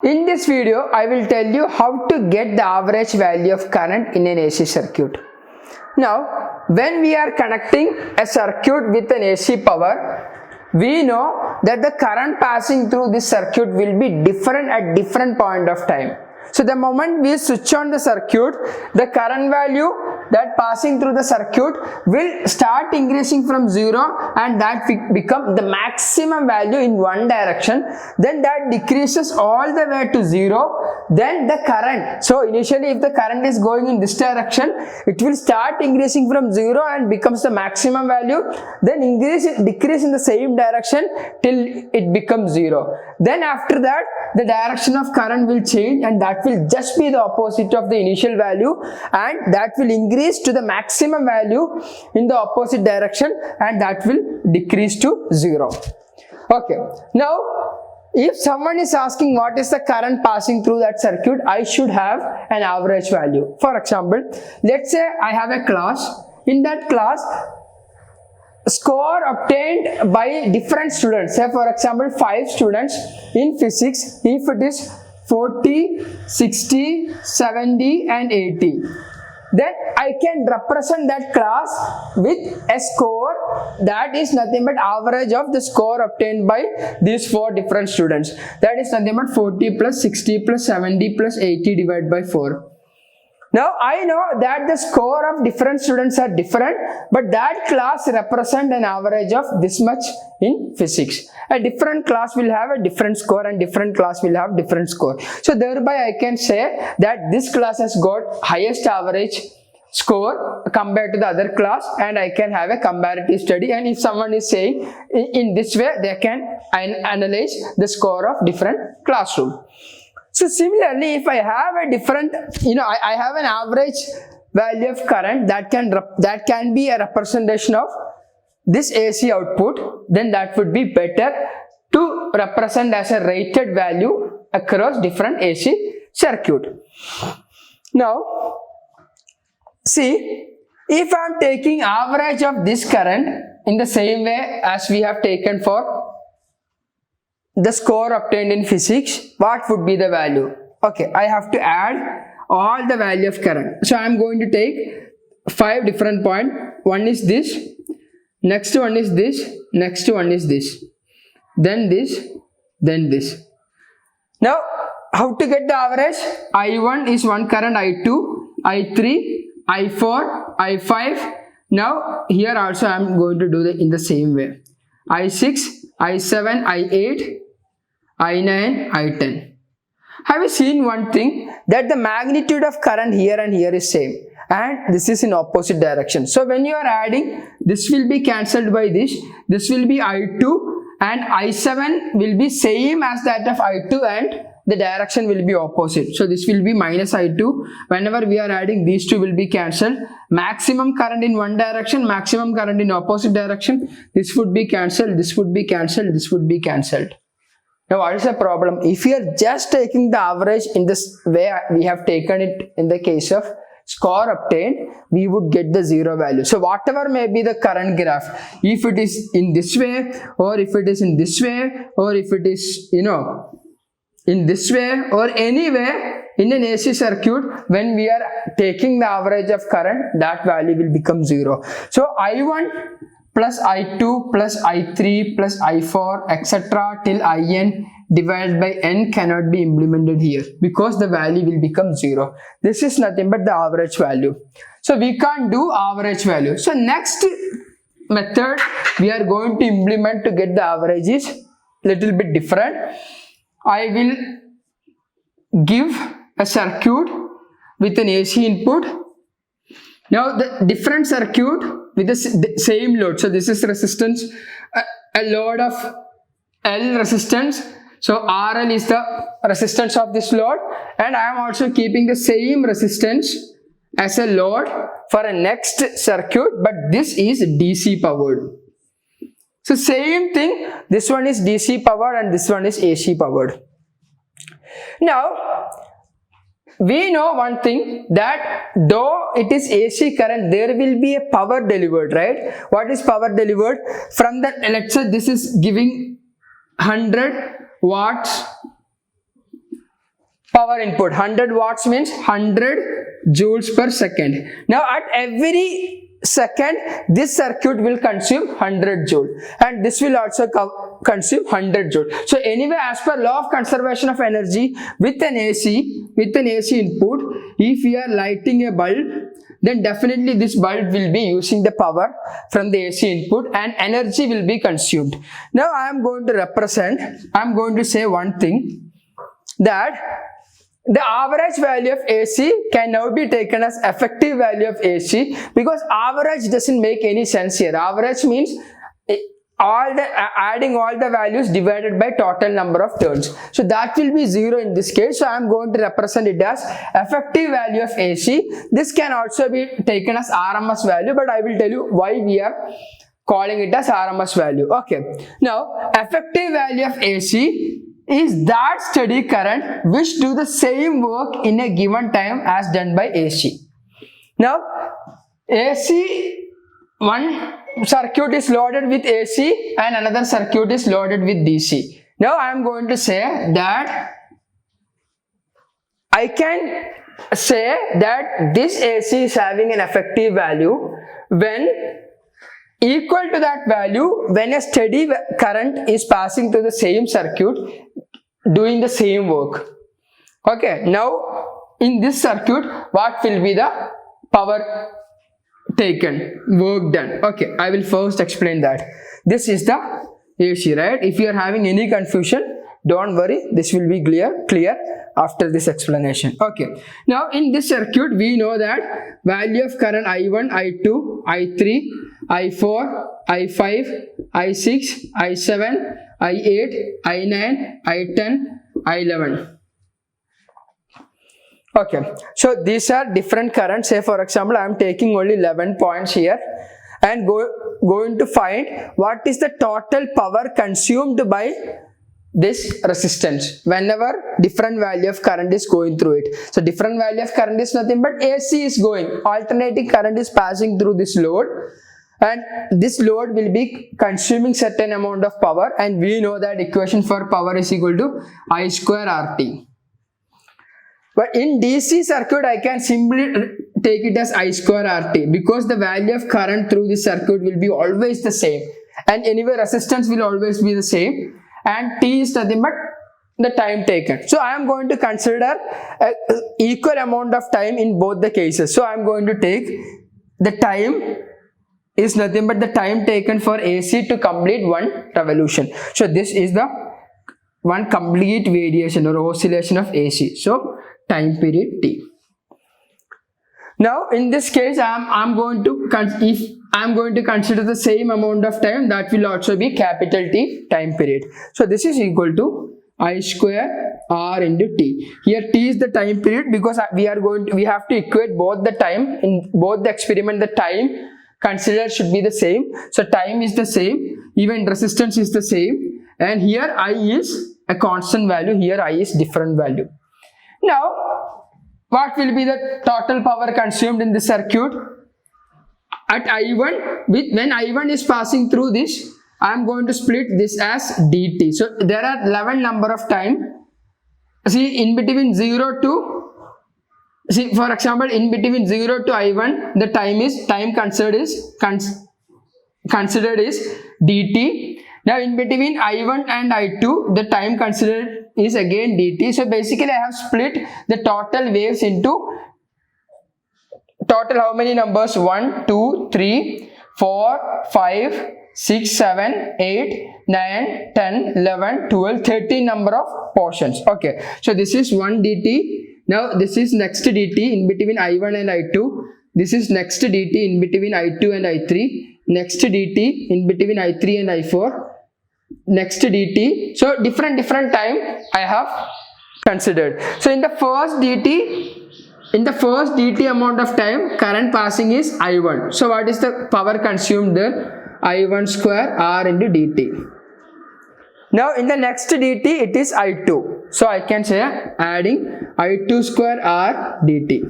In this video, I will tell you how to get the average value of current in an AC circuit. Now, when we are connecting a circuit with an AC power, we know that the current passing through this circuit will be different at different point of time. So the moment we switch on the circuit, the current value that passing through the circuit will start increasing from 0 and that will become the maximum value in one direction. Then that decreases all the way to 0. Then the current, so initially if the current is going in this direction, it will start increasing from 0 and becomes the maximum value. Then decrease in the same direction till it becomes 0. Then after that, the direction of current will change and that will just be the opposite of the initial value, and that will increase to the maximum value in the opposite direction and that will decrease to 0. Okay, now if someone is asking what is the current passing through that circuit, I should have an average value. For example, let's say I have a class. In that class, score obtained by different students, say for example 5 students in physics, if it is 40, 60, 70 and 80, then I can represent that class with a score that is nothing but average of the score obtained by these 4 different students. That is nothing but 40 plus 60 plus 70 plus 80 divided by 4. Now I know that the score of different students are different, but that class represents an average of this much in physics. A different class will have a different score and different class will have different score. So thereby I can say that this class has got highest average score compared to the other class, and I can have a comparative study. And if someone is saying in this way, they can analyze the score of different classroom. So similarly, if I have a different, I have an average value of current that can be a representation of this AC output, then that would be better to represent as a rated value across different AC circuit. Now, see, if I am taking average of this current in the same way as we have taken for the score obtained in physics, what would be the value? Okay, I have to add all the value of current. So I am going to take 5 different points. One is this, next one is this, next one is this, then this, then this. Now, how to get the average? I1 is one current, I2, I3, I4, I5. Now, here also I am going to do it in the same way. I6, I7, I8, I9, I10. Have you seen one thing, that the magnitude of current here and here is same, and this is in opposite direction. So when you are adding, this will be cancelled by this will be I2, and I7 will be same as that of I2 and the direction will be opposite. So this will be minus I2. Whenever we are adding, these two will be cancelled. Maximum current in one direction, maximum current in opposite direction. This would be cancelled, this would be cancelled, this would be cancelled. Now what is the problem? If we are just taking the average in this way we have taken it in the case of score obtained, we would get the 0 value. So whatever may be the current graph, if it is in this way, or if it is in this way, or if it is in this way or any way in an AC circuit, when we are taking the average of current, that value will become 0. So I1 plus I2 plus I3 plus I4 etc. till IN divided by N cannot be implemented here because the value will become 0. This is nothing but the average value. So we can't do average value. So next method we are going to implement to get the average is little bit different. I will give a circuit with an AC input. Now the different circuit with the same load. So this is resistance, a load of L resistance. So RL is the resistance of this load, and I am also keeping the same resistance as a load for a next circuit, but this is DC powered. So same thing, this one is DC powered and this one is AC powered. Now, we know one thing, that though it is AC current, there will be a power delivered, right? What is power delivered? From the, let's say this is giving 100 watts power input. 100 watts means 100 joules per second. Now at every second this circuit will consume 100 joule and this will also consume 100 joule. So anyway, as per law of conservation of energy, with an AC input, if we are lighting a bulb, then definitely this bulb will be using the power from the AC input and energy will be consumed. Now I am going to say one thing, that the average value of AC can now be taken as effective value of AC, because average doesn't make any sense here. Average means adding all the values divided by total number of turns. So that will be 0 in this case. So I am going to represent it as effective value of AC. This can also be taken as RMS value, but I will tell you why we are calling it as RMS value. Okay. Now effective value of AC is that steady current which do the same work in a given time as done by AC. Now AC, one circuit is loaded with AC and another circuit is loaded with DC. Now I am going to say that I can say that this AC is having an effective value when equal to that value when a steady current is passing through the same circuit doing the same work. Okay, now in this circuit what will be the power taken, work done? Okay, I will first explain that. This is the AC, right? If you are having any confusion, don't worry, this will be clear after this explanation. Okay, now in this circuit we know that value of current I1, I2, I3, I4, I5, I6, I7, I8, I9, I10, I11. Okay, so these are different currents. Say for example, I am taking only 11 points here and going to find what is the total power consumed by this resistance whenever different value of current is going through it. So different value of current is nothing but AC is going, alternating current is passing through this load, and this load will be consuming certain amount of power, and we know that equation for power is equal to I square RT. But in DC circuit I can simply take it as I square RT, because the value of current through this circuit will be always the same, and anyway resistance will always be the same, and T is nothing but the time taken. So I am going to consider equal amount of time in both the cases. So I am going to take the time is nothing but the time taken for AC to complete one revolution. So this is the one complete variation or oscillation of AC. So time period T. Now in this case I'm going to consider the same amount of time, that will also be capital T, time period. So this is equal to I square R into T. Here T is the time period, because we have to equate both the time in both the experiment. The time considered should be the same. So time is the same, even resistance is the same, and here I is a constant value, here I is different value. Now what will be the total power consumed in this circuit? At I1, when I1 is passing through this, I am going to split this as dt. So there are 11 number of time. See, in between 0 to, see for example, in between 0 to I1, the time considered is dt. Now in between I1 and I2, the time considered is again dt. So basically I have split the total waves into total how many numbers? 1, 2, 3, 4, 5, 6, 7, 8, 9, 10, 11, 12, 13 number of portions. Okay, so this is 1 dt. Now this is next dt in between I1 and I2. This is next dt in between I2 and I3. Next dt in between I3 and I4. Next dt. So different time I have considered. So in the first dt amount of time, current passing is I1. So what is the power consumed there? I1 square R into dt. Now in the next dt it is I2. So I can say adding I2 square R dt.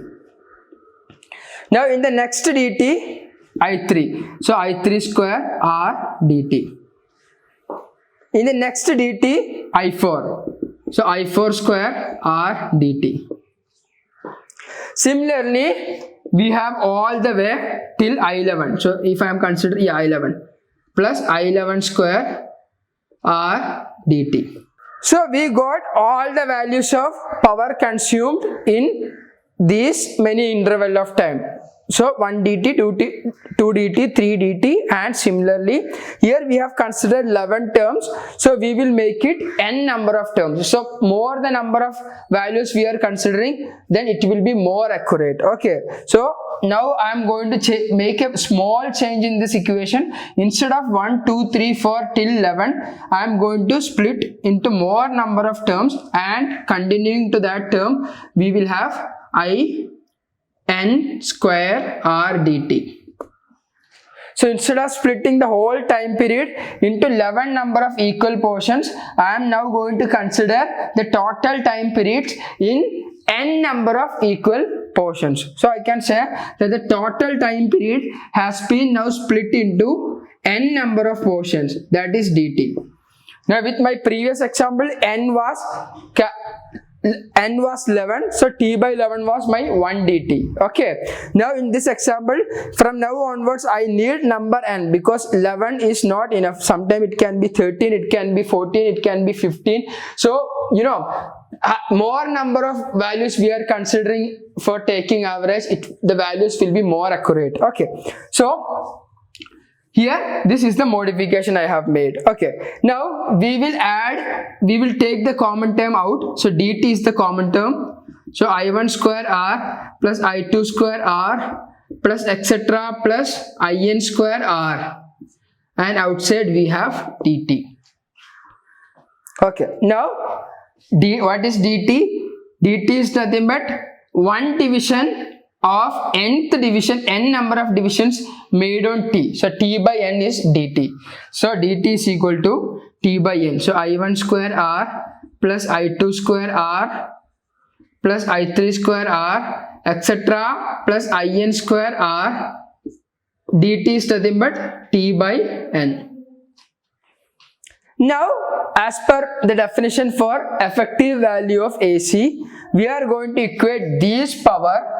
Now in the next dt I3. So I3 square R dt. In the next dt I4. So I4 square r dt. Similarly, we have all the way till I11. So if I am considering I11 plus I11 square r dt. So we got all the values of power consumed in these many interval of time. So 1 dt, 2 dt, 3 dt, and similarly here we have considered 11 terms. So we will make it n number of terms. So more the number of values we are considering, then it will be more accurate. Okay. So now I am going to make a small change in this equation. Instead of 1, 2, 3, 4 till 11, I am going to split into more number of terms, and continuing to that term we will have n square r dt. So instead of splitting the whole time period into 11 number of equal portions, I am now going to consider the total time periods in n number of equal portions. So I can say that the total time period has been now split into n number of portions, that is dt. Now with my previous example, n was 11, so t by 11 was my 1 dt. Okay, now in this example, from now onwards I need number n, because 11 is not enough. Sometimes it can be 13, it can be 14, it can be 15. So you know, more number of values we are considering for taking average, the values will be more accurate. Okay, so here this is the modification I have made. Okay, now we will take the common term out. So dt is the common term. So I1 square r plus I2 square r plus etc. plus in square r, and outside we have dt. Okay, now what is dt? dt is nothing but 1 division of nth division, n number of divisions made on t. So t by n is dt. So dt is equal to t by n. So I1 square r plus I2 square r plus I3 square r etc. plus in square r, dt is nothing but t by n. Now as per the definition for effective value of AC, we are going to equate this power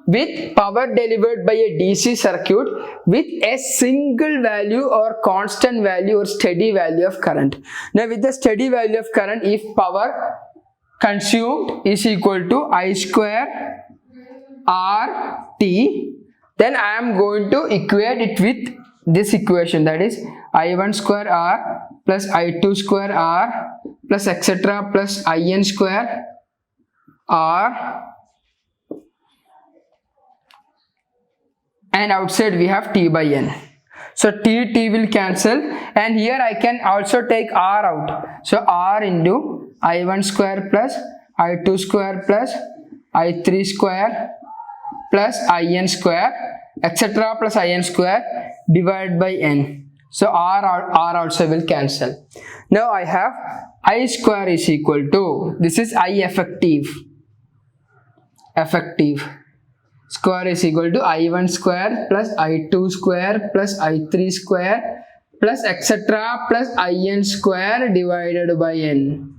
with power delivered by a DC circuit with a single value or constant value or steady value of current. Now with the steady value of current, if power consumed is equal to I square R T, then I am going to equate it with this equation, that is I1 square R plus I2 square R plus etc. plus in square R, and outside we have t by n. So t will cancel, and here I can also take r out. So r into I1 square plus I2 square plus I3 square plus in square etc. plus in square divided by n. So r also will cancel. Now I have I square is equal to, this is I effective square is equal to I1 square plus I2 square plus I3 square plus etc. plus in square divided by n.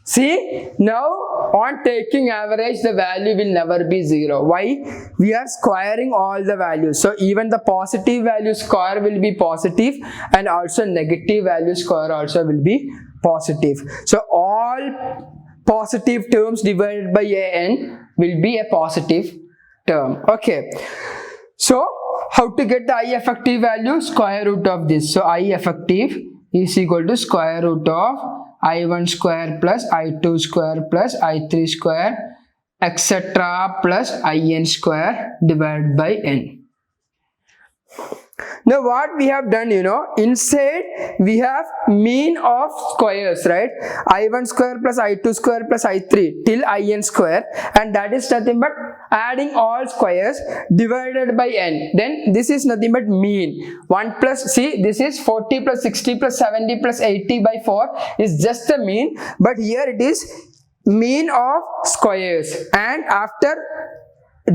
See, now on taking average, the value will never be 0. Why? We are squaring all the values. So even the positive value square will be positive, and also negative value square also will be positive. So all positive terms divided by n will be a positive term. Okay. So how to get the I effective value? Square root of this. So I effective is equal to square root of I1 square plus I2 square plus I3 square etc. plus in square divided by n. Now what we have done, inside we have mean of squares, right? I1 square plus I2 square plus I3 till in square, and that is nothing but adding all squares divided by n. Then this is nothing but mean. 1 plus, see, this is 40 plus 60 plus 70 plus 80 by 4 is just the mean, but here it is mean of squares, and after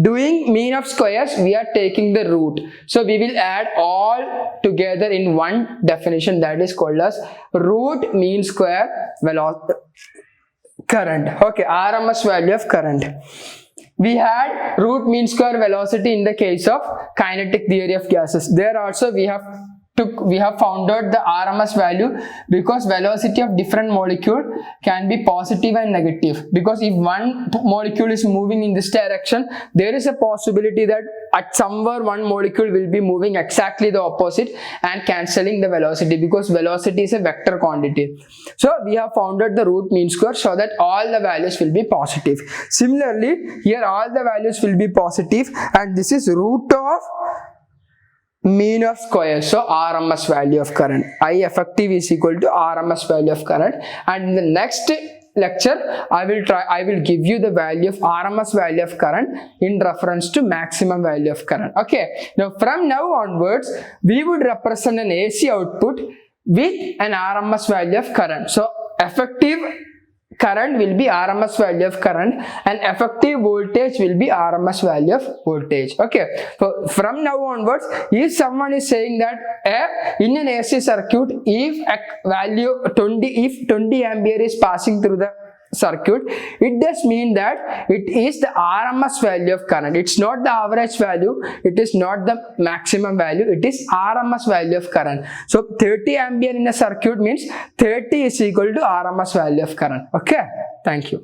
doing mean of squares, we are taking the root. So we will add all together in one definition, that is called as root mean square velocity current. Okay, RMS value of current. We had root mean square velocity in the case of kinetic theory of gases. There also we have found out the RMS value, because velocity of different molecule can be positive and negative. Because if one molecule is moving in this direction, there is a possibility that at somewhere one molecule will be moving exactly the opposite and cancelling the velocity, because velocity is a vector quantity. So we have found out the root mean square so that all the values will be positive. Similarly, here all the values will be positive, and this is root of mean of square, so RMS value of current. I effective is equal to RMS value of current, and in the next lecture I will give you the value of RMS value of current in reference to maximum value of current. Okay, now from now onwards we would represent an AC output with an RMS value of current. So effective current will be RMS value of current, and effective voltage will be RMS value of voltage. Okay, so from now onwards, if someone is saying that in an AC circuit, if a value 20 ampere is passing through the circuit, it does mean that it is the RMS value of current. It's not the average value, it is not the maximum value, it is RMS value of current. So 30 ampere in a circuit means 30 is equal to RMS value of current. Okay, thank you.